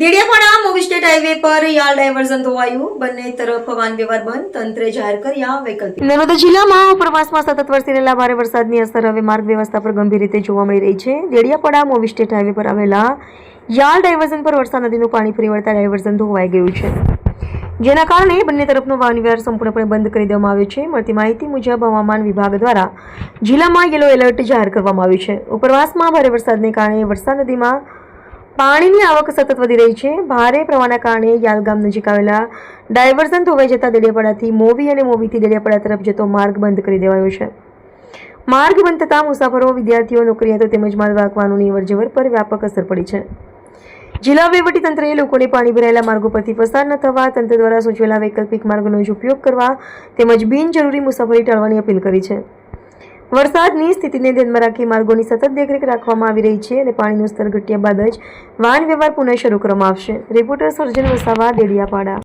Dediapada movie state highway પર yard diversion ધોવાયું, બંને તરફ વાહન વ્યવહાર બંધ, તંત્રે જાહેર કર્યા વૈકલ્પિક. નર્મદા જિલ્લામાં ઉપરવાસમાં સતત વરસી રહેલા ભારે વરસાદની અસર હવે માર્ગ વ્યવસ્થા પર ગંભીર રીતે જોવા મળી રહી છે. દેડિયાપાડા મોવી સ્ટેટ હાઈવે પર આવેલા યાર્ડ ડાયવર્ઝન પર વરસાદ નદીનું પાણી ફરી વળતા ડાયવર્ઝન ધોવાઈ ગયું છે, જેના કારણે બંને તરફનો વાહન વ્યવહાર સંપૂર્ણપણે બંધ કરી દેવામાં આવ્યો છે. મળતી માહિતી મુજબ હવામાન વિભાગ દ્વારા જિલ્લામાં યલો એલર્ટ જાહેર કરવામાં આવ્યું છે. ઉપરવાસમાં ભારે વરસાદને કારણે વરસાદ નદીમાં પાણીની આવક સતત વધી રહી છે. ભારે પ્રવાહના કારણે યાલ ગામ નજીક આવેલા ડાયવર્ઝન ધોવાઈ જતા દેડિયાપાડાથી મોવી અને મોવીથી દેડિયાપાડા તરફ જતો માર્ગ બંધ કરી દેવાયો છે. માર્ગ બંધ થતાં મુસાફરો, વિદ્યાર્થીઓ, નોકરિયાતો તેમજ માલવાહક વાહનોની અવરજવર પર વ્યાપક અસર પડી છે. જિલ્લા વહીવટીતંત્રએ લોકોને પાણી ભરાયેલા માર્ગો પરથી પસાર ન થવા, તંત્ર દ્વારા સૂચવેલા વૈકલ્પિક માર્ગોનો જ ઉપયોગ કરવા તેમજ બિનજરૂરી મુસાફરી ટાળવાની અપીલ કરી છે. વરસાદની સ્થિતિને ધ્યાનમાં રાખી માર્ગોની સતત દેખરેખ રાખવામાં આવી રહી છે અને પાણીનું સ્તર ઘટ્યા બાદ જ વાહન વ્યવહાર પુનઃ શરૂ કરવામાં આવશે. રિપોર્ટર સર્જન વસાવા, દેડિયાપાડા.